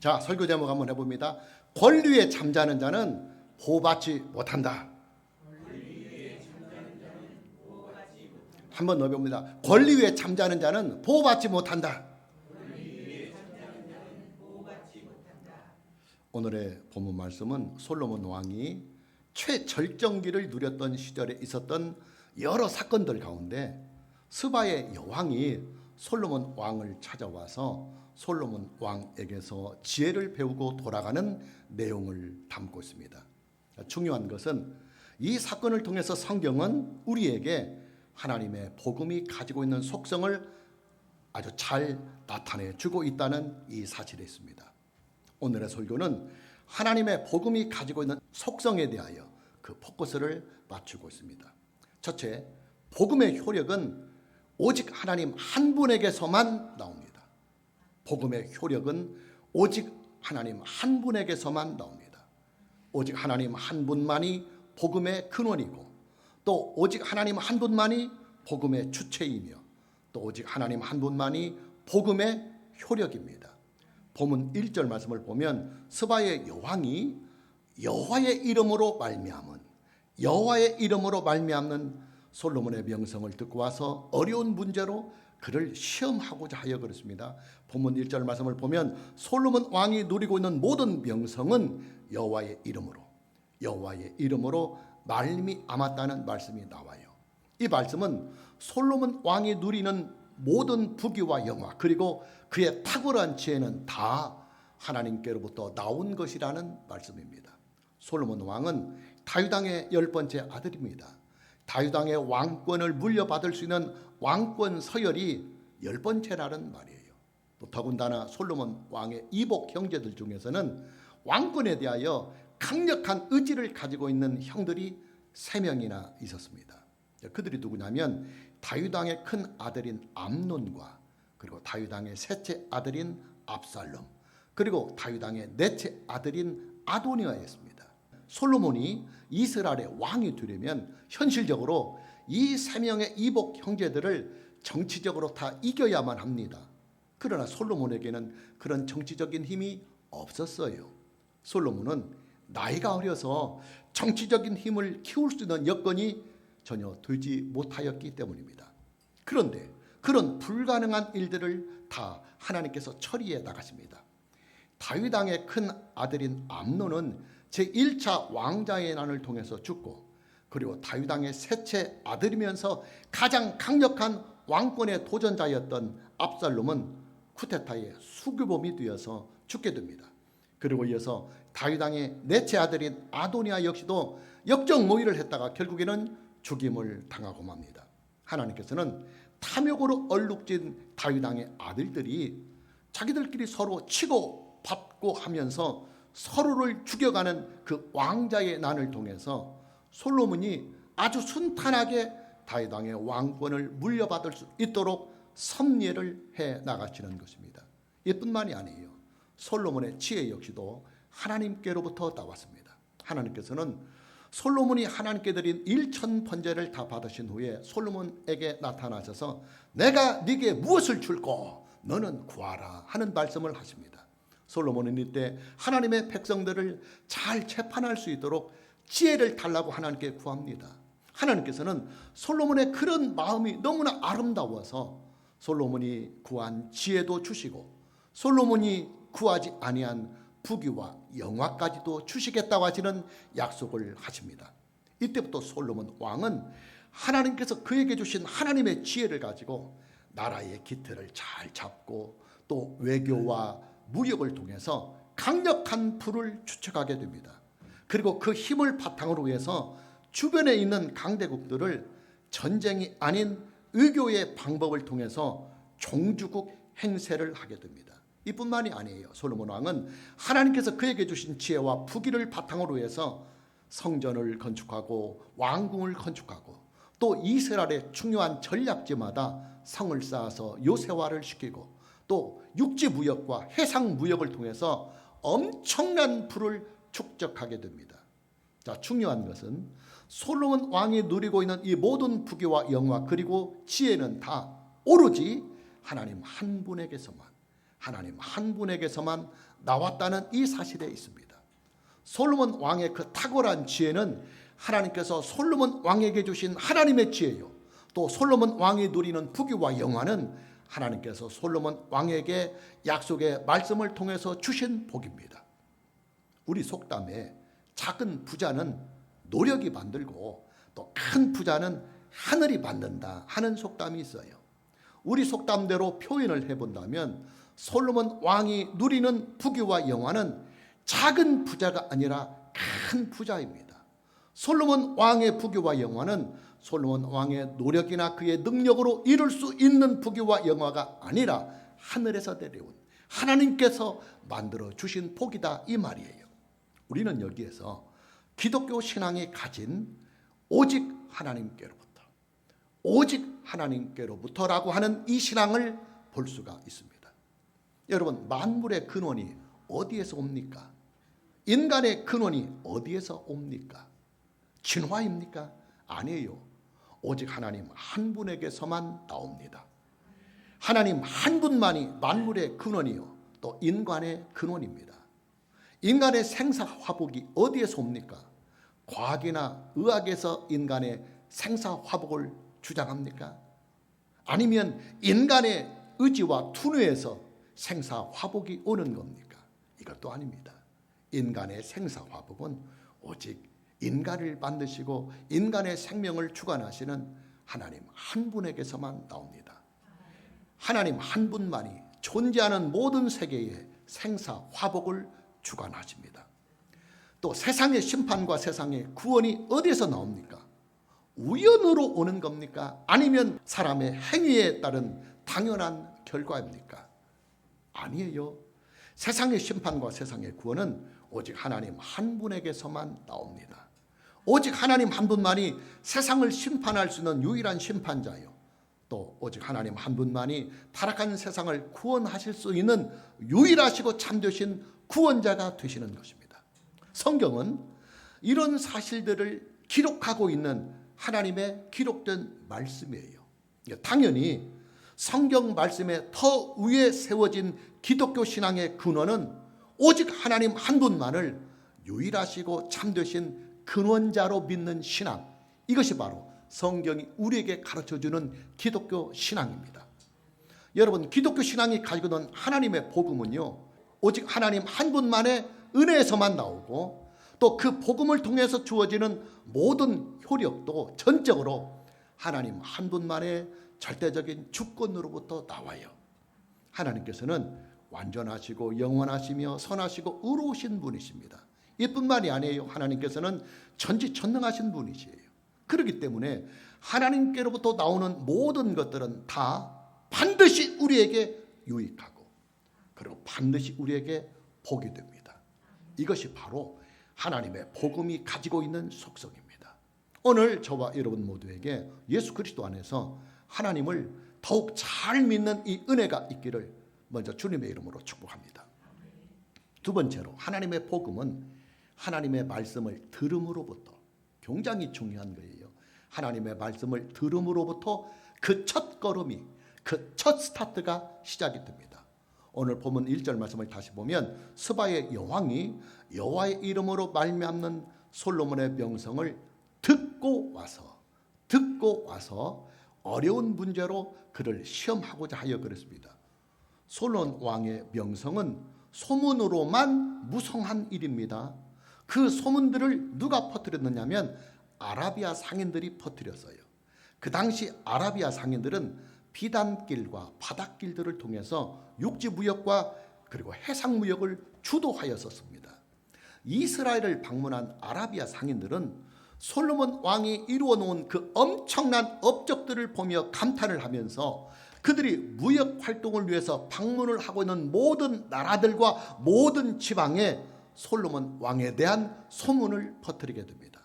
자, 설교 제목 한번 해봅니다. 권리에 잠자는 자는 보호받지 못한다. 한번 넣어봅니다. 권리 위에 잠자는 자는 보호받지 못한다. 오늘의 본문 말씀은 솔로몬 왕이 최절정기를 누렸던 시절에 있었던 여러 사건들 가운데 스바의 여왕이 솔로몬 왕을 찾아와서 솔로몬 왕에게서 지혜를 배우고 돌아가는 내용을 담고 있습니다. 중요한 것은 이 사건을 통해서 성경은 우리에게 하나님의 복음이 가지고 있는 속성을 아주 잘 나타내 주고 있다는 이 사실이 있습니다. 오늘의 설교는 하나님의 복음이 가지고 있는 속성에 대하여 그 포커스를 맞추고 있습니다. 첫째, 복음의 효력은 오직 하나님 한 분에게서만 나옵니다. 복음의 효력은 오직 하나님 한 분에게서만 나옵니다. 오직 하나님 한 분만이 복음의 근원이고, 또 오직 하나님 한 분만이 복음의 주체이며, 또 오직 하나님 한 분만이 복음의 효력입니다. 본문 1절 말씀을 보면 스바의 여왕이 여호와의 이름으로 말미암는 솔로몬의 명성을 듣고 와서 어려운 문제로 그를 시험하고자 하여 그렇습니다. 본문 1절 말씀을 보면 솔로몬 왕이 누리고 있는 모든 명성은 여호와의 이름으로 말미암았다는 말씀이 나와요. 이 말씀은 솔로몬 왕이 누리는 모든 부귀와 영화, 그리고 그의 탁월한 지혜는 다 하나님께로부터 나온 것이라는 말씀입니다. 솔로몬 왕은 다윗 왕의 10번째 아들입니다. 다윗 왕의 왕권을 물려받을 수 있는 왕권 서열이 10번째라는 말이에요. 또 더군다나 솔로몬 왕의 이복 형제들 중에서는 왕권에 대하여 강력한 의지를 가지고 있는 형들이 3명이나 있었습니다. 그들이 누구냐면 다윗 왕의 큰 아들인 암논과, 그리고 다윗 왕의 셋째 아들인 압살롬, 그리고 다윗 왕의 넷째 아들인 아도니아였습니다. 솔로몬이 이스라엘의 왕이 되려면 현실적으로 이 3명의 이복 형제들을 정치적으로 다 이겨야만 합니다. 그러나 솔로몬에게는 그런 정치적인 힘이 없었어요. 솔로몬은 나이가 어려서 정치적인 힘을 키울 수 있는 여건이 전혀 되지 못하였기 때문입니다. 그런데 그런 불가능한 일들을 다 하나님께서 처리해 나가십니다. 다윗 왕의 큰 아들인 암논은 제1차 왕자의 난을 통해서 죽고, 그리고 다윗 왕의 셋째 아들이면서 가장 강력한 왕권의 도전자였던 압살롬은 쿠데타의 수규범이 되어서 죽게 됩니다. 그리고 이어서 다윗 왕의 넷째 아들인 아도니아 역시도 역적 모의를 했다가 결국에는 죽임을 당하고 맙니다. 하나님께서는 탐욕으로 얼룩진 다윗 왕의 아들들이 자기들끼리 서로 치고 받고 하면서 서로를 죽여가는 그 왕자의 난을 통해서 솔로몬이 아주 순탄하게 다윗 왕의 왕권을 물려받을 수 있도록 섭리를 해 나가시는 것입니다. 이뿐만이 아니에요. 솔로몬의 지혜 역시도 하나님께로부터 나왔습니다. 하나님께서는 솔로몬이 하나님께 드린 1000번제를 다 받으신 후에 솔로몬에게 나타나셔서 내가 네게 무엇을 줄꼬 너는 구하라 하는 말씀을 하십니다. 솔로몬은 이때 하나님의 백성들을 잘 재판할 수 있도록 지혜를 달라고 하나님께 구합니다. 하나님께서는 솔로몬의 그런 마음이 너무나 아름다워서 솔로몬이 구한 지혜도 주시고, 솔로몬이 구하지 아니한 부귀와 영화까지도 주시겠다고 하시는 약속을 하십니다. 이때부터 솔로몬 왕은 하나님께서 그에게 주신 하나님의 지혜를 가지고 나라의 기틀을 잘 잡고, 또 외교와 무역을 통해서 강력한 부를 추측하게 됩니다. 그리고 그 힘을 바탕으로 해서 주변에 있는 강대국들을 전쟁이 아닌 의교의 방법을 통해서 종주국 행세를 하게 됩니다. 이뿐만이 아니에요. 솔로몬 왕은 하나님께서 그에게 주신 지혜와 부귀를 바탕으로 해서 성전을 건축하고 왕궁을 건축하고, 또 이스라엘의 중요한 전략지마다 성을 쌓아서 요새화를 시키고, 또 육지 무역과 해상 무역을 통해서 엄청난 부를 축적하게 됩니다. 자, 중요한 것은 솔로몬 왕이 누리고 있는 이 모든 부귀와 영화 그리고 지혜는 다 오로지 하나님 한 분에게서만, 하나님 한 분에게서만 나왔다는 이 사실에 있습니다. 솔로몬 왕의 그 탁월한 지혜는 하나님께서 솔로몬 왕에게 주신 하나님의 지혜요, 또 솔로몬 왕이 누리는 부귀와 영화는 하나님께서 솔로몬 왕에게 약속의 말씀을 통해서 주신 복입니다. 우리 속담에 작은 부자는 노력이 만들고 또 큰 부자는 하늘이 만든다 하는 속담이 있어요. 우리 속담대로 표현을 해본다면 솔로몬 왕이 누리는 부귀와 영화는 작은 부자가 아니라 큰 부자입니다. 솔로몬 왕의 부귀와 영화는 솔로몬 왕의 노력이나 그의 능력으로 이룰 수 있는 부귀와 영화가 아니라 하늘에서 내려온 하나님께서 만들어 주신 복이다 이 말이에요. 우리는 여기에서 기독교 신앙이 가진 오직 하나님께로부터, 오직 하나님께로부터라고 하는 이 신앙을 볼 수가 있습니다. 여러분, 만물의 근원이 어디에서 옵니까? 인간의 근원이 어디에서 옵니까? 진화입니까? 아니에요. 오직 하나님 한 분에게서만 나옵니다. 하나님 한 분만이 만물의 근원이요, 또 인간의 근원입니다. 인간의 생사화복이 어디에서 옵니까? 과학이나 의학에서 인간의 생사화복을 주장합니까? 아니면 인간의 의지와 투뇌에서 생사화복이 오는 겁니까? 이것도 아닙니다. 인간의 생사화복은 오직 인간을 만드시고 인간의 생명을 주관하시는 하나님 한 분에게서만 나옵니다. 하나님 한 분만이 존재하는 모든 세계의 생사화복을 주관하십니다. 또 세상의 심판과 세상의 구원이 어디에서 나옵니까? 우연으로 오는 겁니까? 아니면 사람의 행위에 따른 당연한 결과입니까? 아니에요. 세상의 심판과 세상의 구원은 오직 하나님 한 분에게서만 나옵니다. 오직 하나님 한 분만이 세상을 심판할 수 있는 유일한 심판자요, 또 오직 하나님 한 분만이 타락한 세상을 구원하실 수 있는 유일하시고 참되신 구원자가 되시는 것입니다. 성경은 이런 사실들을 기록하고 있는 하나님의 기록된 말씀이에요. 당연히 성경 말씀에 더 위에 세워진 기독교 신앙의 근원은 오직 하나님 한 분만을 유일하시고 참되신 근원자로 믿는 신앙, 이것이 바로 성경이 우리에게 가르쳐주는 기독교 신앙입니다. 여러분, 기독교 신앙이 가지고 있는 하나님의 복음은요, 오직 하나님 한 분만의 은혜에서만 나오고, 또 그 복음을 통해서 주어지는 모든 효력도 전적으로 하나님 한 분만의 절대적인 주권으로부터 나와요. 하나님께서는 완전하시고 영원하시며 선하시고 의로우신 분이십니다. 이뿐만이 아니에요. 하나님께서는 전지전능하신 분이시에요. 그렇기 때문에 하나님께로부터 나오는 모든 것들은 다 반드시 우리에게 유익하고, 그리고 반드시 우리에게 복이 됩니다. 이것이 바로 하나님의 복음이 가지고 있는 속성입니다. 오늘 저와 여러분 모두에게 예수 그리스도 안에서 하나님을 더욱 잘 믿는 이 은혜가 있기를 먼저 주님의 이름으로 축복합니다. 두 번째로, 하나님의 복음은 하나님의 말씀을 들음으로부터, 굉장히 중요한 거예요. 하나님의 말씀을 들음으로부터 그 첫 걸음이, 그 첫 스타트가 시작이 됩니다. 오늘 본문 1절 말씀을 다시 보면 스바의 여왕이 여호와의 이름으로 말미암는 솔로몬의 명성을 듣고 와서 어려운 문제로 그를 시험하고자 하여 그랬습니다. 솔로몬 왕의 명성은 소문으로만 무성한 일입니다. 그 소문들을 누가 퍼뜨렸느냐면 아라비아 상인들이 퍼뜨렸어요. 그 당시 아라비아 상인들은 비단길과 바닷길들을 통해서 육지 무역과 그리고 해상 무역을 주도하였었습니다. 이스라엘을 방문한 아라비아 상인들은 솔로몬 왕이 이루어 놓은 그 엄청난 업적들을 보며 감탄을 하면서 그들이 무역 활동을 위해서 방문을 하고 있는 모든 나라들과 모든 지방에 솔로몬 왕에 대한 소문을 퍼뜨리게 됩니다.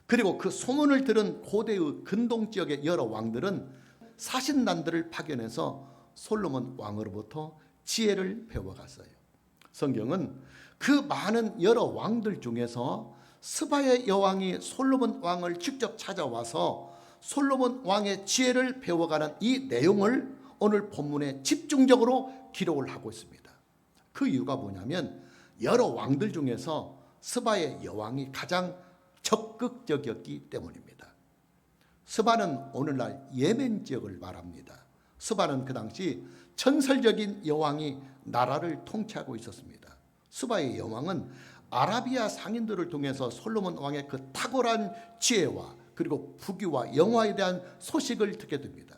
그리고 그 소문을 들은 고대의 근동 지역의 여러 왕들은 사신단들을 파견해서 솔로몬 왕으로부터 지혜를 배워갔어요. 성경은 그 많은 여러 왕들 중에서 스바의 여왕이 솔로몬 왕을 직접 찾아와서 솔로몬 왕의 지혜를 배워가는 이 내용을 오늘 본문에 집중적으로 기록을 하고 있습니다. 그 이유가 뭐냐면 여러 왕들 중에서 스바의 여왕이 가장 적극적이었기 때문입니다. 스바는 오늘날 예멘 지역을 말합니다. 스바는 그 당시 전설적인 여왕이 나라를 통치하고 있었습니다. 스바의 여왕은 아라비아 상인들을 통해서 솔로몬 왕의 그 탁월한 지혜와 그리고 부귀와 영화에 대한 소식을 듣게 됩니다.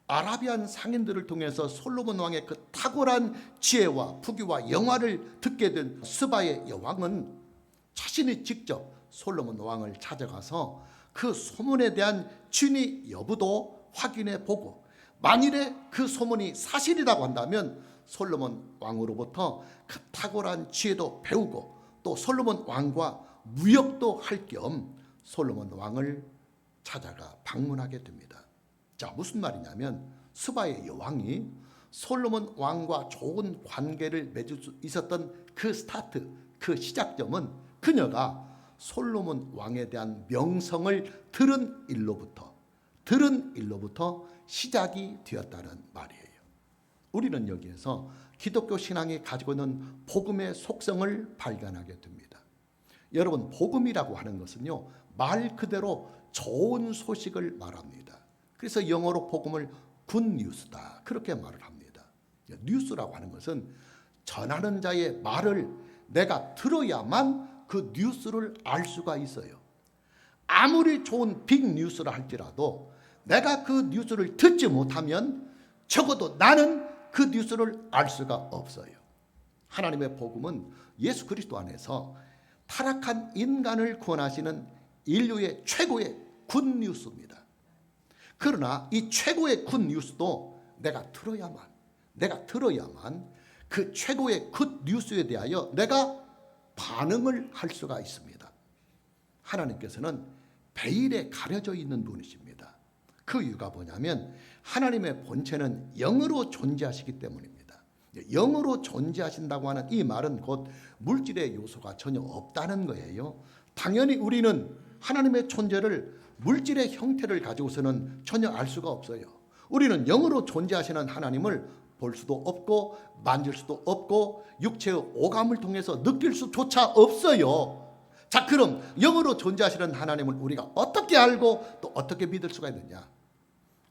아라비안 상인들을 통해서 솔로몬 왕의 그 탁월한 지혜와 부귀와 영화를 듣게 된 스바의 여왕은 자신이 직접 솔로몬 왕을 찾아가서 그 소문에 대한 진위 여부도 확인해 보고, 만일에 그 소문이 사실이라고 한다면 솔로몬 왕으로부터 그 탁월한 지혜도 배우고 또 솔로몬 왕과 무역도 할 겸 솔로몬 왕을 찾아가 방문하게 됩니다. 자, 무슨 말이냐면 스바의 여왕이 솔로몬 왕과 좋은 관계를 맺을 수 있었던 그 스타트, 그 시작점은 그녀가 솔로몬 왕에 대한 명성을 들은 일로부터 시작이 되었다는 말이에요. 우리는 여기에서 기독교 신앙이 가지고 있는 복음의 속성을 발견하게 됩니다. 여러분, 복음이라고 하는 것은요, 말 그대로 좋은 소식을 말합니다. 그래서 영어로 복음을 굿뉴스다 그렇게 말을 합니다. 뉴스라고 하는 것은 전하는 자의 말을 내가 들어야만 그 뉴스를 알 수가 있어요. 아무리 좋은 빅뉴스를 할지라도 내가 그 뉴스를 듣지 못하면 적어도 나는 그 뉴스를 알 수가 없어요. 하나님의 복음은 예수 그리스도 안에서 타락한 인간을 구원하시는 인류의 최고의 굿뉴스입니다. 그러나 이 최고의 굿뉴스도 내가 들어야만 그 최고의 굿뉴스에 대하여 내가 반응을 할 수가 있습니다. 하나님께서는 베일에 가려져 있는 분이십니다. 그 이유가 뭐냐면 하나님의 본체는 영으로 존재하시기 때문입니다. 영으로 존재하신다고 하는 이 말은 곧 물질의 요소가 전혀 없다는 거예요. 당연히 우리는 하나님의 존재를 물질의 형태를 가지고서는 전혀 알 수가 없어요. 우리는 영으로 존재하시는 하나님을 볼 수도 없고 만질 수도 없고 육체의 오감을 통해서 느낄 수조차 없어요. 자, 그럼 영으로 존재하시는 하나님을 우리가 어떻게 알고 또 어떻게 믿을 수가 있느냐?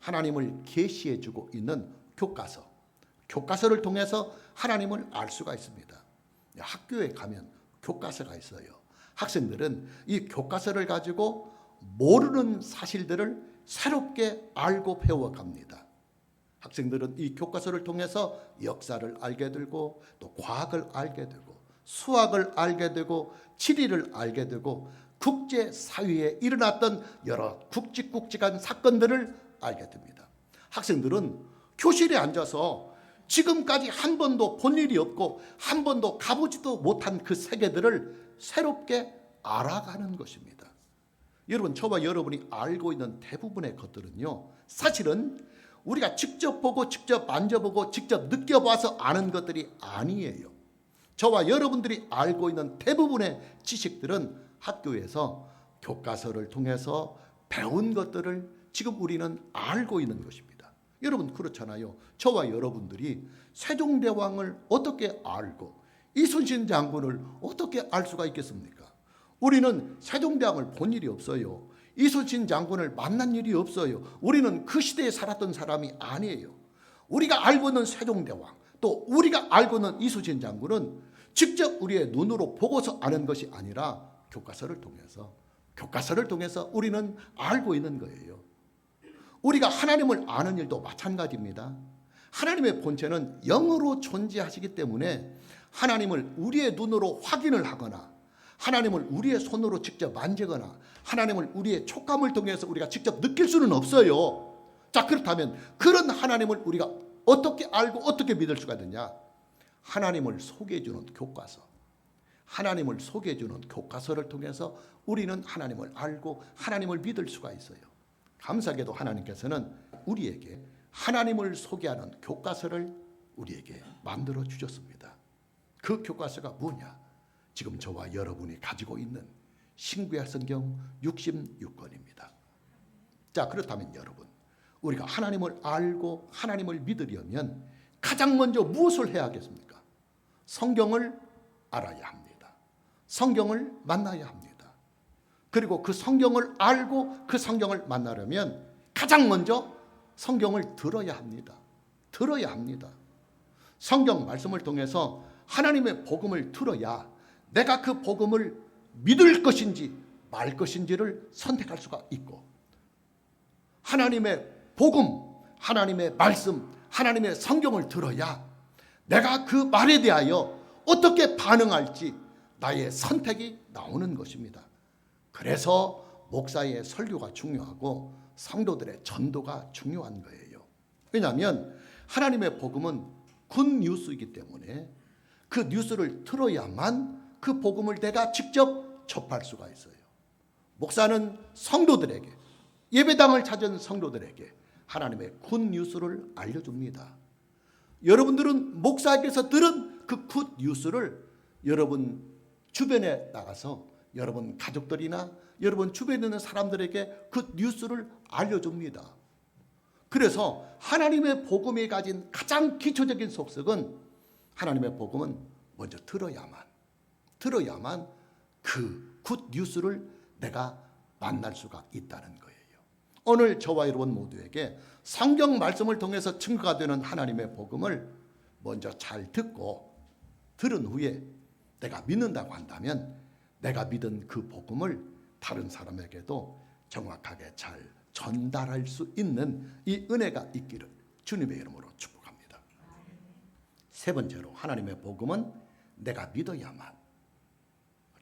하나님을 계시해 주고 있는 교과서를 통해서 하나님을 알 수가 있습니다. 학교에 가면 교과서가 있어요. 학생들은 이 교과서를 가지고 모르는 사실들을 새롭게 알고 배워갑니다. 학생들은 이 교과서를 통해서 역사를 알게 되고 또 과학을 알게 되고 수학을 알게 되고 지리를 알게 되고 국제사회에 일어났던 여러 굵직굵직한 사건들을 알게 됩니다. 학생들은 교실에 앉아서 지금까지 한 번도 본 일이 없고 한 번도 가보지도 못한 그 세계들을 새롭게 알아가는 것입니다. 여러분, 저와 여러분이 알고 있는 대부분의 것들은요, 사실은 우리가 직접 보고 직접 만져보고 직접 느껴봐서 아는 것들이 아니에요. 저와 여러분들이 알고 있는 대부분의 지식들은 학교에서 교과서를 통해서 배운 것들을 지금 우리는 알고 있는 것입니다. 여러분, 그렇잖아요. 저와 여러분들이 세종대왕을 어떻게 알고 이순신 장군을 어떻게 알 수가 있겠습니까? 우리는 세종대왕을 본 일이 없어요. 이순신 장군을 만난 일이 없어요. 우리는 그 시대에 살았던 사람이 아니에요. 우리가 알고 있는 세종대왕, 또 우리가 알고 있는 이순신 장군은 직접 우리의 눈으로 보고서 아는 것이 아니라 교과서를 통해서 우리는 알고 있는 거예요. 우리가 하나님을 아는 일도 마찬가지입니다. 하나님의 본체는 영으로 존재하시기 때문에 하나님을 우리의 눈으로 확인을 하거나 하나님을 우리의 손으로 직접 만지거나 하나님을 우리의 촉감을 통해서 우리가 직접 느낄 수는 없어요. 자, 그렇다면 그런 하나님을 우리가 어떻게 알고 어떻게 믿을 수가 있느냐? 하나님을 소개해주는 교과서, 하나님을 소개해주는 교과서를 통해서 우리는 하나님을 알고 하나님을 믿을 수가 있어요. 감사하게도 하나님께서는 우리에게 하나님을 소개하는 교과서를 우리에게 만들어 주셨습니다. 그 교과서가 뭐냐? 지금 저와 여러분이 가지고 있는 신구약 성경 66권입니다. 자, 그렇다면 여러분, 우리가 하나님을 알고 하나님을 믿으려면 가장 먼저 무엇을 해야 하겠습니까? 성경을 알아야 합니다. 성경을 만나야 합니다. 그리고 그 성경을 알고 그 성경을 만나려면 가장 먼저 성경을 들어야 합니다. 들어야 합니다. 성경 말씀을 통해서 하나님의 복음을 들어야 내가 그 복음을 믿을 것인지 말 것인지를 선택할 수가 있고, 하나님의 복음, 하나님의 말씀, 하나님의 성경을 들어야 내가 그 말에 대하여 어떻게 반응할지 나의 선택이 나오는 것입니다. 그래서 목사의 설교가 중요하고 성도들의 전도가 중요한 거예요. 왜냐하면 하나님의 복음은 굿뉴스이기 때문에 그 뉴스를 들어야만 그 복음을 내가 직접 접할 수가 있어요. 목사는 성도들에게, 예배당을 찾은 성도들에게 하나님의 굿뉴스를 알려줍니다. 여러분들은 목사에게서 들은 그 굿뉴스를 여러분 주변에 나가서 여러분 가족들이나 여러분 주변에 있는 사람들에게 그 뉴스를 알려줍니다. 그래서 하나님의 복음이 가진 가장 기초적인 속성은, 하나님의 복음은 먼저 들어야만 그 굿뉴스를 내가 만날 수가 있다는 거예요. 오늘 저와 여러분 모두에게 성경 말씀을 통해서 증거가 되는 하나님의 복음을 먼저 잘 듣고, 들은 후에 내가 믿는다고 한다면 내가 믿은 그 복음을 다른 사람에게도 정확하게 잘 전달할 수 있는 이 은혜가 있기를 주님의 이름으로 축복합니다. 세 번째로, 하나님의 복음은 내가 믿어야만,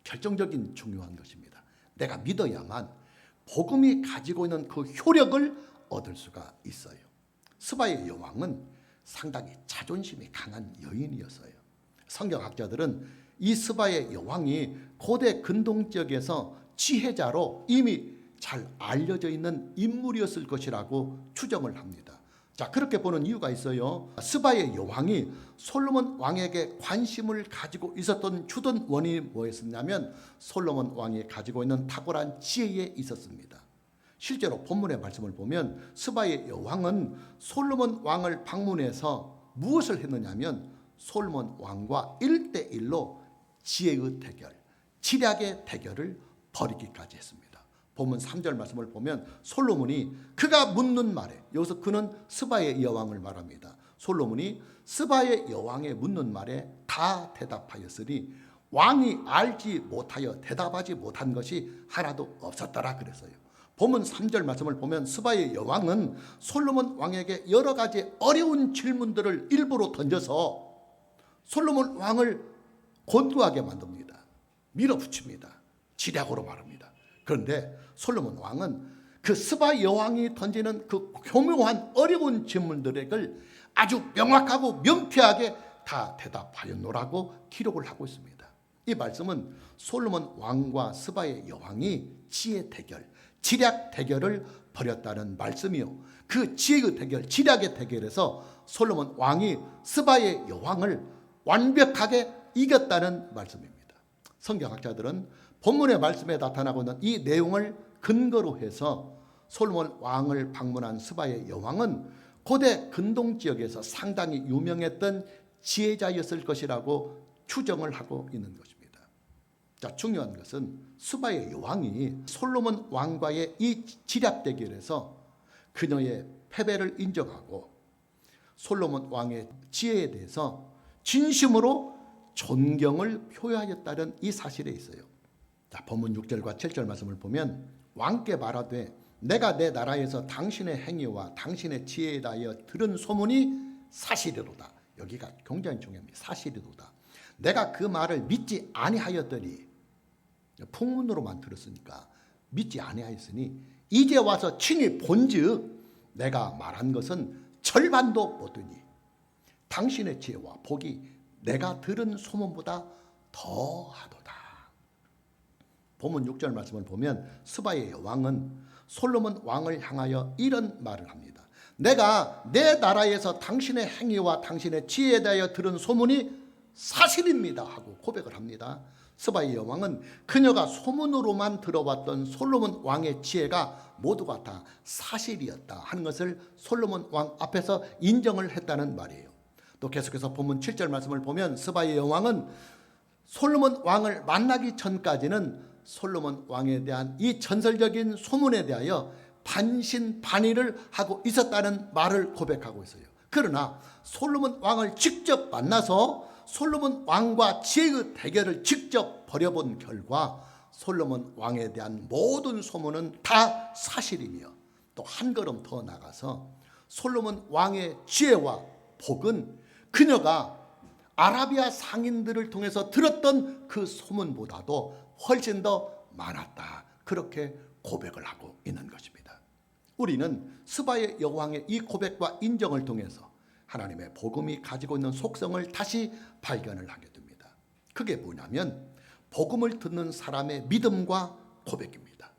결정적인 중요한 것입니다. 내가 믿어야만 복음이 가지고 있는 그 효력을 얻을 수가 있어요. 스바의 여왕은 상당히 자존심이 강한 여인이었어요. 성경학자들은 이 스바의 여왕이 고대 근동 지역에서 지혜자로 이미 잘 알려져 있는 인물이었을 것이라고 추정을 합니다. 자, 그렇게 보는 이유가 있어요. 스바의 여왕이 솔로몬 왕에게 관심을 가지고 있었던 주된 원인이 뭐였었냐면 솔로몬 왕이 가지고 있는 탁월한 지혜에 있었습니다. 실제로 본문의 말씀을 보면 스바의 여왕은 솔로몬 왕을 방문해서 무엇을 했느냐면 솔로몬 왕과 1대1로 지혜의 대결, 지략의 대결을 벌이기까지 했습니다. 본문 3절 말씀을 보면 솔로몬이 그가 묻는 말에, 여기서 그는 스바의 여왕을 말합니다. 솔로몬이 스바의 여왕의 묻는 말에 다 대답하였으니 왕이 알지 못하여 대답하지 못한 것이 하나도 없었더라 그랬어요. 본문 3절 말씀을 보면 스바의 여왕은 솔로몬 왕에게 여러 가지 어려운 질문들을 일부러 던져서 솔로몬 왕을 곤두하게 만듭니다. 밀어붙입니다. 지략으로 말합니다. 그런데 솔로몬 왕은 그 스바 여왕이 던지는 그 교묘한 어려운 질문들을 아주 명확하고 명쾌하게 다 대답하였노라고 기록을 하고 있습니다. 이 말씀은 솔로몬 왕과 스바의 여왕이 지혜 대결, 지략 대결을 벌였다는 말씀이요, 그 지혜의 대결, 지략의 대결에서 솔로몬 왕이 스바의 여왕을 완벽하게 이겼다는 말씀입니다. 성경학자들은 본문의 말씀에 나타나고 있는 이 내용을 근거로 해서 솔로몬 왕을 방문한 스바의 여왕은 고대 근동 지역에서 상당히 유명했던 지혜자였을 것이라고 추정을 하고 있는 것입니다. 자, 중요한 것은 스바의 여왕이 솔로몬 왕과의 이 지략 대결에서 그녀의 패배를 인정하고 솔로몬 왕의 지혜에 대해서 진심으로 존경을 표하였다는 이 사실에 있어요. 자, 본문 6절과 7절 말씀을 보면 왕께 말하되 내가 내 나라에서 당신의 행위와 당신의 지혜에 대하여 들은 소문이 사실이로다. 여기가 굉장히 중요합니다. 사실이로다. 내가 그 말을 믿지 아니하였더니, 풍문으로만 들었으니까 믿지 아니하였으니 이제 와서 친히 본즉 내가 말한 것은 절반도 못되니 당신의 지혜와 복이 내가 들은 소문보다 더하도다. 본문 6절 말씀을 보면 스바의 여왕은 솔로몬 왕을 향하여 이런 말을 합니다. 내가 내 나라에서 당신의 행위와 당신의 지혜에 대하여 들은 소문이 사실입니다 하고 고백을 합니다. 스바의 여왕은 그녀가 소문으로만 들어왔던 솔로몬 왕의 지혜가 모두가 다 사실이었다 하는 것을 솔로몬 왕 앞에서 인정을 했다는 말이에요. 또 계속해서 본문 7절 말씀을 보면 스바의 여왕은 솔로몬 왕을 만나기 전까지는 솔로몬 왕에 대한 이 전설적인 소문에 대하여 반신반의를 하고 있었다는 말을 고백하고 있어요. 그러나 솔로몬 왕을 직접 만나서 솔로몬 왕과 지혜의 대결을 직접 벌여본 결과 솔로몬 왕에 대한 모든 소문은 다 사실이며, 또 한 걸음 더 나가서 솔로몬 왕의 지혜와 복은 그녀가 아라비아 상인들을 통해서 들었던 그 소문보다도 훨씬 더 많았다, 그렇게 고백을 하고 있는 것입니다. 우리는 스바의 여왕의 이 고백과 인정을 통해서 하나님의 복음이 가지고 있는 속성을 다시 발견을 하게 됩니다. 그게 뭐냐면 복음을 듣는 사람의 믿음과 고백입니다.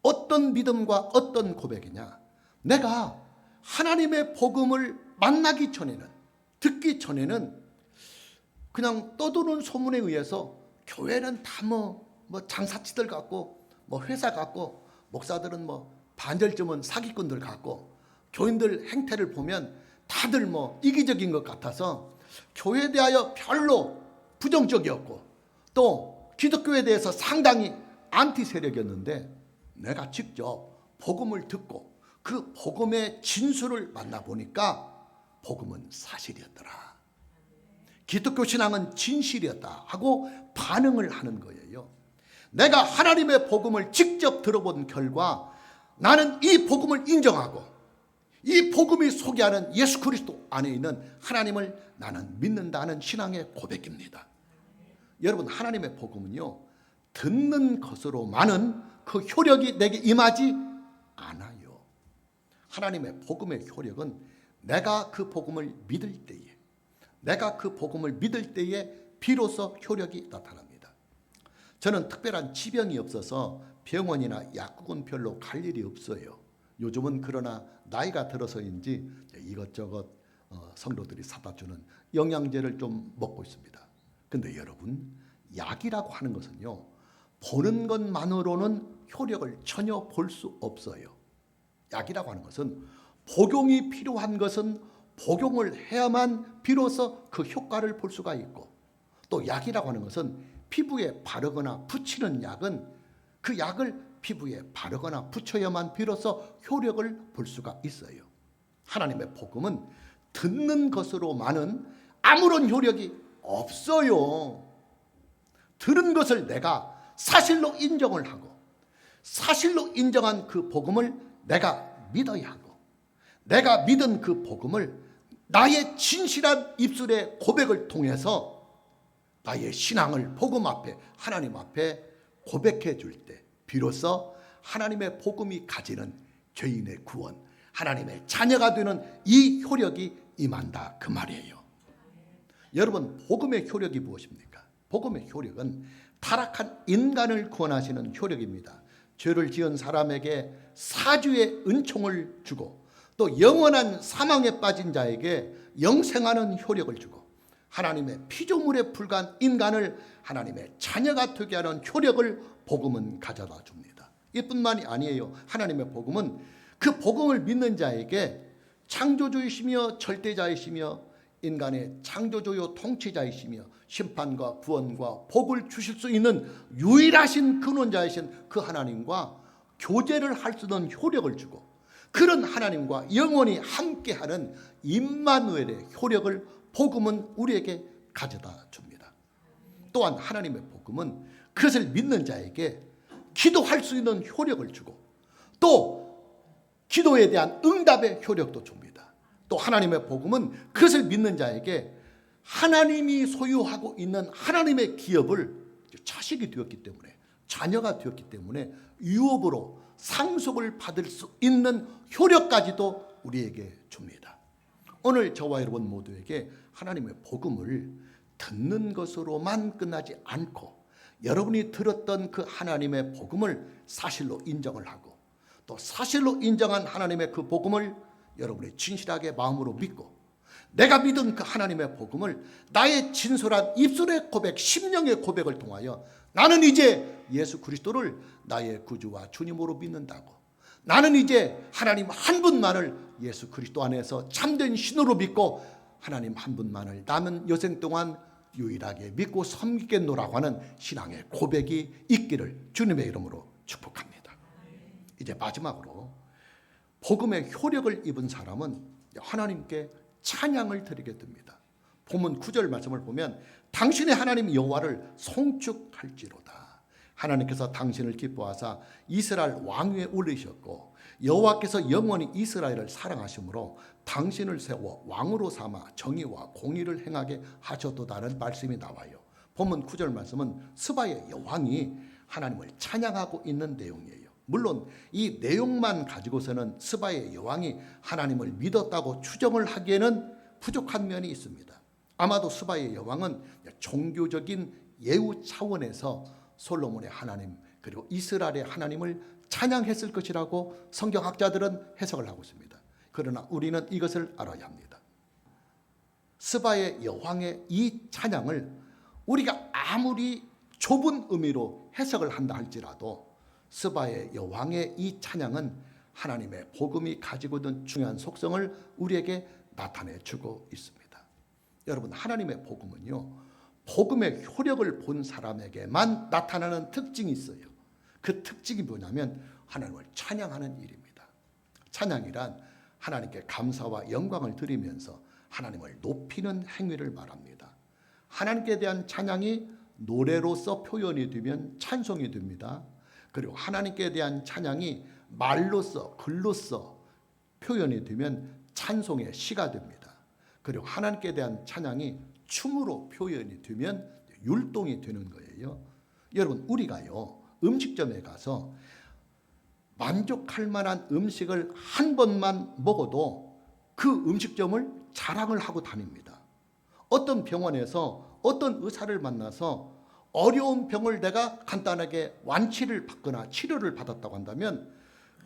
어떤 믿음과 어떤 고백이냐? 내가 하나님의 복음을 만나기 전에는, 듣기 전에는 그냥 떠도는 소문에 의해서 교회는 다 뭐 장사치들 같고, 회사 같고, 목사들은 반절쯤은 사기꾼들 같고, 교인들 행태를 보면 다들 이기적인 것 같아서 교회에 대하여 별로 부정적이었고, 또 기독교에 대해서 상당히 안티 세력이었는데, 내가 직접 복음을 듣고 그 복음의 진수를 만나보니까 복음은 사실이었더라, 기독교 신앙은 진실이었다 하고 반응을 하는 거예요. 내가 하나님의 복음을 직접 들어본 결과 나는 이 복음을 인정하고 이 복음이 소개하는 예수 그리스도 안에 있는 하나님을 나는 믿는다는 신앙의 고백입니다. 여러분, 하나님의 복음은요, 듣는 것으로만은 그 효력이 내게 임하지 않아요. 하나님의 복음의 효력은 내가 그 복음을 믿을 때에, 내가 그 복음을 믿을 때에 비로소 효력이 나타납니다. 저는 특별한 지병이 없어서 병원이나 약국은 별로 갈 일이 없어요. 요즘은 그러나 나이가 들어서인지 이것저것 성도들이 사다 주는 영양제를 좀 먹고 있습니다. 근데 여러분, 약이라고 하는 것은요, 보는 것만으로는 효력을 전혀 볼 수 없어요. 약이라고 하는 것은 복용이 필요한 것은 복용을 해야만 비로소 그 효과를 볼 수가 있고, 또 약이라고 하는 것은 피부에 바르거나 붙이는 약은 그 약을 피부에 바르거나 붙여야만 비로소 효력을 볼 수가 있어요. 하나님의 복음은 듣는 것으로만은 아무런 효력이 없어요. 들은 것을 내가 사실로 인정을 하고, 사실로 인정한 그 복음을 내가 믿어야 하고, 내가 믿은 그 복음을 나의 진실한 입술의 고백을 통해서 나의 신앙을 복음 앞에, 하나님 앞에 고백해 줄 때 비로소 하나님의 복음이 가지는 죄인의 구원, 하나님의 자녀가 되는 이 효력이 임한다, 그 말이에요. 여러분, 복음의 효력이 무엇입니까? 복음의 효력은 타락한 인간을 구원하시는 효력입니다. 죄를 지은 사람에게 사주의 은총을 주고, 또 영원한 사망에 빠진 자에게 영생하는 효력을 주고, 하나님의 피조물에 불과한 인간을 하나님의 자녀가 되게 하는 효력을 복음은 가져다 줍니다. 이뿐만이 아니에요. 하나님의 복음은 그 복음을 믿는 자에게 창조주이시며 절대자이시며 인간의 창조주요 통치자이시며 심판과 구원과 복을 주실 수 있는 유일하신 근원자이신 그 하나님과 교제를 할 수 있는 효력을 주고, 그런 하나님과 영원히 함께하는 임마누엘의 효력을 복음은 우리에게 가져다 줍니다. 또한 하나님의 복음은 그것을 믿는 자에게 기도할 수 있는 효력을 주고, 또 기도에 대한 응답의 효력도 줍니다. 또 하나님의 복음은 그것을 믿는 자에게 하나님이 소유하고 있는 하나님의 기업을 자식이 되었기 때문에, 자녀가 되었기 때문에 유업으로 상속을 받을 수 있는 효력까지도 우리에게 줍니다. 오늘 저와 여러분 모두에게 하나님의 복음을 듣는 것으로만 끝나지 않고, 여러분이 들었던 그 하나님의 복음을 사실로 인정을 하고, 또 사실로 인정한 하나님의 그 복음을 여러분이 진실하게 마음으로 믿고, 내가 믿은 그 하나님의 복음을 나의 진솔한 입술의 고백, 심령의 고백을 통하여 나는 이제 예수 그리스도를 나의 구주와 주님으로 믿는다고, 나는 이제 하나님 한 분만을 예수 그리스도 안에서 참된 신으로 믿고 하나님 한 분만을 남은 여생 동안 유일하게 믿고 섬기겠노라고 하는 신앙의 고백이 있기를 주님의 이름으로 축복합니다. 이제 마지막으로 복음의 효력을 입은 사람은 하나님께 찬양을 드리게 됩니다. 본문 9절 말씀을 보면 당신의 하나님 여호와를 송축할지로다. 하나님께서 당신을 기뻐하사 이스라엘 왕위에 올리셨고 여호와께서 영원히 이스라엘을 사랑하심으로 당신을 세워 왕으로 삼아 정의와 공의를 행하게 하셨도다는 말씀이 나와요. 본문 9절 말씀은 스바의 여왕이 하나님을 찬양하고 있는 내용이에요. 물론 이 내용만 가지고서는 스바의 여왕이 하나님을 믿었다고 추정을 하기에는 부족한 면이 있습니다. 아마도 스바의 여왕은 종교적인 예우 차원에서 솔로몬의 하나님 그리고 이스라엘의 하나님을 찬양했을 것이라고 성경학자들은 해석을 하고 있습니다. 그러나 우리는 이것을 알아야 합니다. 스바의 여왕의 이 찬양을 우리가 아무리 좁은 의미로 해석을 한다 할지라도 스바의 여왕의 이 찬양은 하나님의 복음이 가지고 있는 중요한 속성을 우리에게 나타내 주고 있습니다. 여러분, 하나님의 복음은요, 복음의 효력을 본 사람에게만 나타나는 특징이 있어요. 그 특징이 뭐냐면 하나님을 찬양하는 일입니다. 찬양이란 하나님께 감사와 영광을 드리면서 하나님을 높이는 행위를 말합니다. 하나님께 대한 찬양이 노래로서 표현이 되면 찬송이 됩니다. 그리고 하나님께 대한 찬양이 말로서 글로서 표현이 되면 찬송의 시가 됩니다. 그리고 하나님께 대한 찬양이 춤으로 표현이 되면 율동이 되는 거예요. 여러분, 우리가요 음식점에 가서 만족할 만한 음식을 한 번만 먹어도 그 음식점을 자랑을 하고 다닙니다. 어떤 병원에서 어떤 의사를 만나서 어려운 병을 내가 간단하게 완치를 받거나 치료를 받았다고 한다면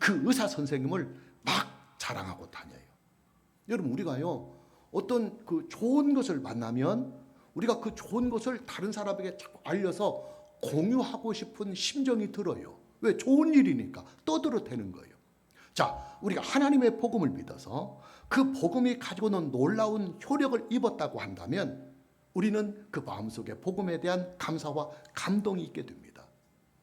그 의사 선생님을 막 자랑하고 다녀요. 여러분, 우리가요 어떤 그 좋은 것을 만나면 우리가 그 좋은 것을 다른 사람에게 자꾸 알려서 공유하고 싶은 심정이 들어요. 왜? 좋은 일이니까 떠들어대는 거예요. 자, 우리가 하나님의 복음을 믿어서 그 복음이 가지고 있는 놀라운 효력을 입었다고 한다면 우리는 그 마음속에 복음에 대한 감사와 감동이 있게 됩니다.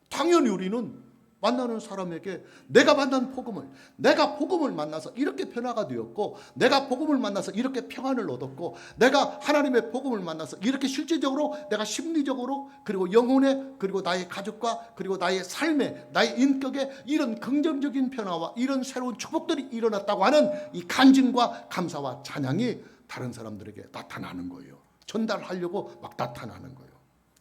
당연히 우리는 만나는 사람에게 내가 만난 복음을, 내가 복음을 만나서 이렇게 변화가 되었고, 내가 복음을 만나서 이렇게 평안을 얻었고, 내가 하나님의 복음을 만나서 이렇게 실제적으로 내가 심리적으로 그리고 영혼에 그리고 나의 가족과 그리고 나의 삶에 나의 인격에 이런 긍정적인 변화와 이런 새로운 축복들이 일어났다고 하는 이 간증과 감사와 찬양이 다른 사람들에게 나타나는 거예요. 전달하려고 막 나타나는 거예요.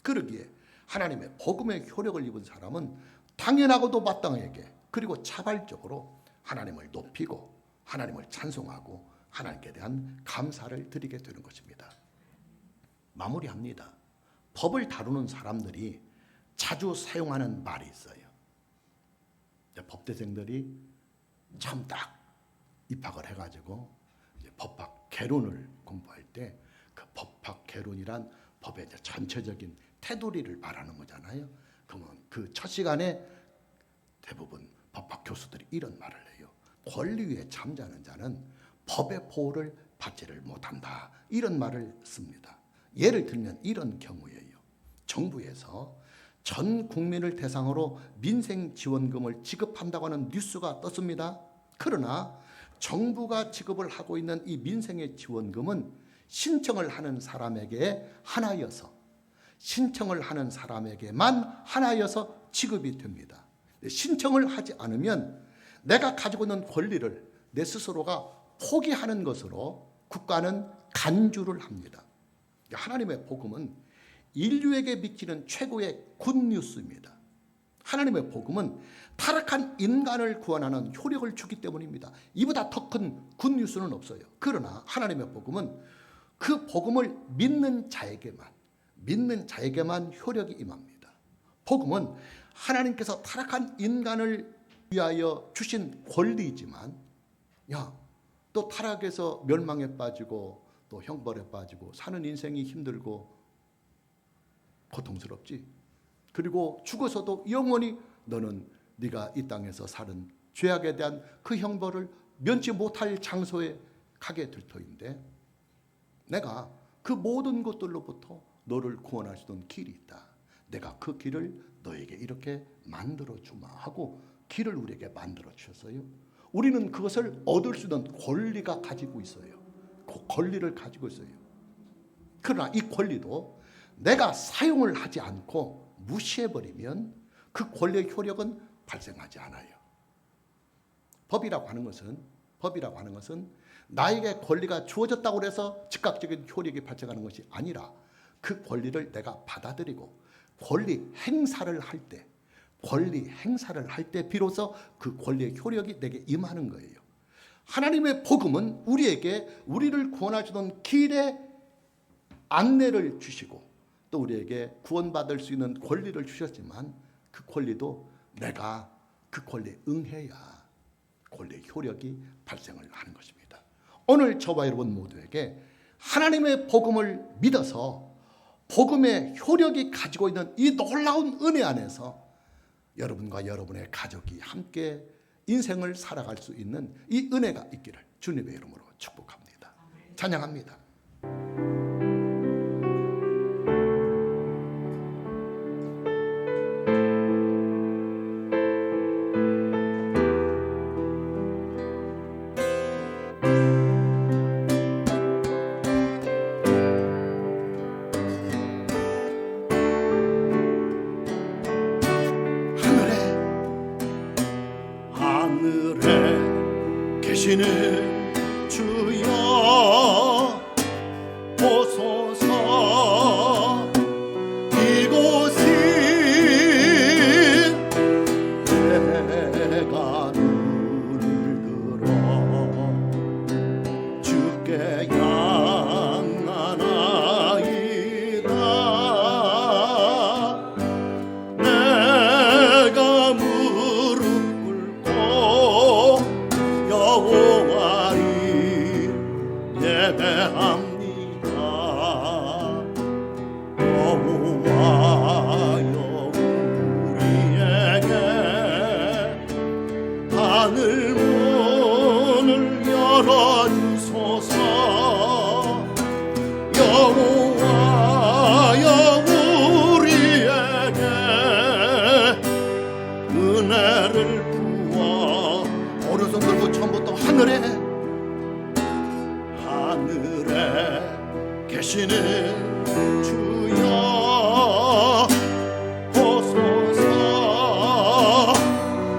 그러기에 하나님의 복음의 효력을 입은 사람은 당연하고도 마땅하게 그리고 자발적으로 하나님을 높이고 하나님을 찬송하고 하나님께 대한 감사를 드리게 되는 것입니다. 마무리합니다. 법을 다루는 사람들이 자주 사용하는 말이 있어요. 법대생들이 처음 딱 입학을 해가지고 이제 법학 개론을 공부할 때 그 법학 개론이란 법의 전체적인 테두리를 말하는 거잖아요. 그러면 그 첫 시간에 대부분 법학 교수들이 이런 말을 해요. 권리 위에 잠자는 자는 법의 보호를 받지를 못한다. 이런 말을 씁니다. 예를 들면 이런 경우예요. 정부에서 전 국민을 대상으로 민생 지원금을 지급한다고 하는 뉴스가 떴습니다. 그러나 정부가 지급을 하고 있는 이 민생의 지원금은 신청을 하는 사람에게 하나여서 신청을 하는 사람에게만 하나여서 지급이 됩니다. 신청을 하지 않으면 내가 가지고 있는 권리를 내 스스로가 포기하는 것으로 국가는 간주를 합니다. 하나님의 복음은 인류에게 미치는 최고의 굿뉴스입니다. 하나님의 복음은 타락한 인간을 구원하는 효력을 주기 때문입니다. 이보다 더 큰 굿뉴스는 없어요. 그러나 하나님의 복음은 그 복음을 믿는 자에게만 효력이 임합니다. 복음은 하나님께서 타락한 인간을 위하여 주신 권리이지만 또 타락해서 멸망에 빠지고 또 형벌에 빠지고 사는 인생이 힘들고 고통스럽지. 그리고 죽어서도 영원히 너는 네가 이 땅에서 사는 죄악에 대한 그 형벌을 면치 못할 장소에 가게 될 터인데 내가 그 모든 것들로부터 너를 구원할 수 있는 길이 있다. 내가 그 길을 너에게 이렇게 만들어 주마 하고 길을 우리에게 만들어 주셨어요. 우리는 그것을 얻을 수 있는 권리가 가지고 있어요. 그 권리를 가지고 있어요. 그러나 이 권리도 내가 사용을 하지 않고 무시해버리면 그 권리의 효력은 발생하지 않아요. 법이라고 하는 것은 나에게 권리가 주어졌다고 해서 즉각적인 효력이 발생하는 것이 아니라 그 권리를 내가 받아들이고 권리 행사를 할 때 비로소 그 권리의 효력이 내게 임하는 거예요. 하나님의 복음은 우리를 구원할 수 있는 길에 안내를 주시고 또 우리에게 구원받을 수 있는 권리를 주셨지만 그 권리도 내가 그 권리에 응해야 권리의 효력이 발생을 하는 것입니다. 오늘 저와 여러분 모두에게 하나님의 복음을 믿어서 복음의 효력이 가지고 있는 이 놀라운 은혜 안에서 여러분과 여러분의 가족이 함께 인생을 살아갈 수 있는 이 은혜가 있기를 주님의 이름으로 축복합니다. 찬양합니다. 하늘에 계시는 주여 보소서. 이곳이 내가 눈을 들어 주께 향하나이다. 내가 무릎 꿇고 여호와를 예배합니다. 여호와여 우리에게 하늘 문을 열어주소서. 여호와여 우리에게 은혜를 부어. 오른손 들고 처음부터 하늘에 계시는 주여 보소서.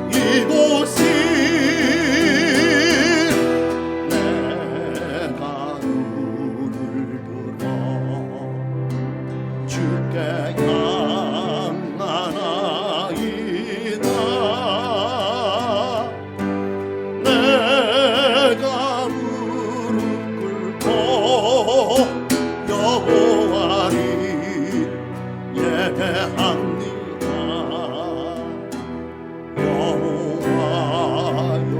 이곳이 내가 눈을 들어 주께 향하나이다. 내가 무릎 꿇고 여호와를 예배합니다. 여호와여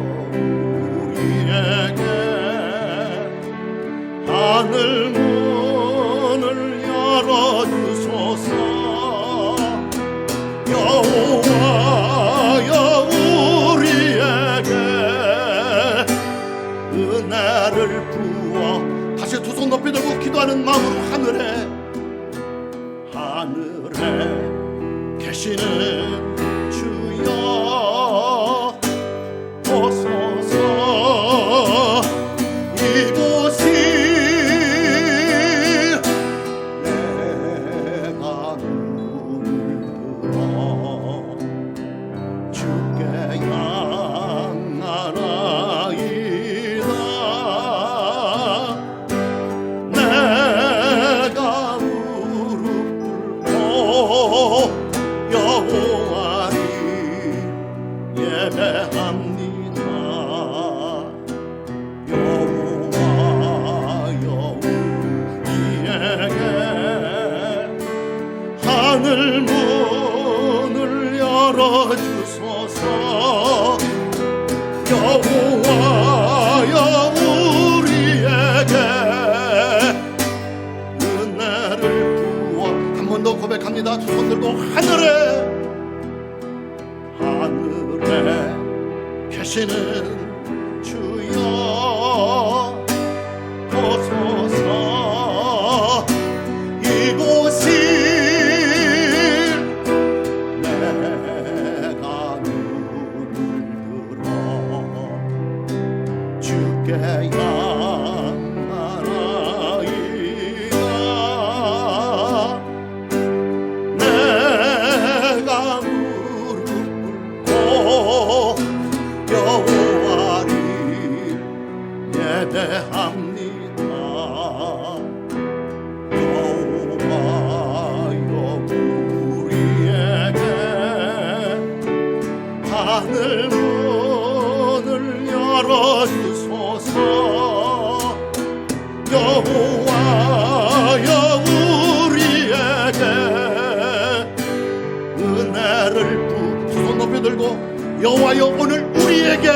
우리에게 하늘 문을 열어주소서. 여호와여 우리에게 은혜를 부어. 다시 두 손 높이 들고 기도하는 마음으로 하늘에 계시는 주여 보소서. 이곳이 내가 눈을 들어 주께 향하나이다. 내가 무릎 꿇고 여호와를 예배합니다. 여호와여 우리에게 하늘 문을 열어주소서. 여호와여 우리에게 은혜를 부어. 한 번 더 고백합니다. 두 손 들고 하늘에 계시는 주여 보소서. 나를 두 손 높여 들고 여호와여 오늘 우리에게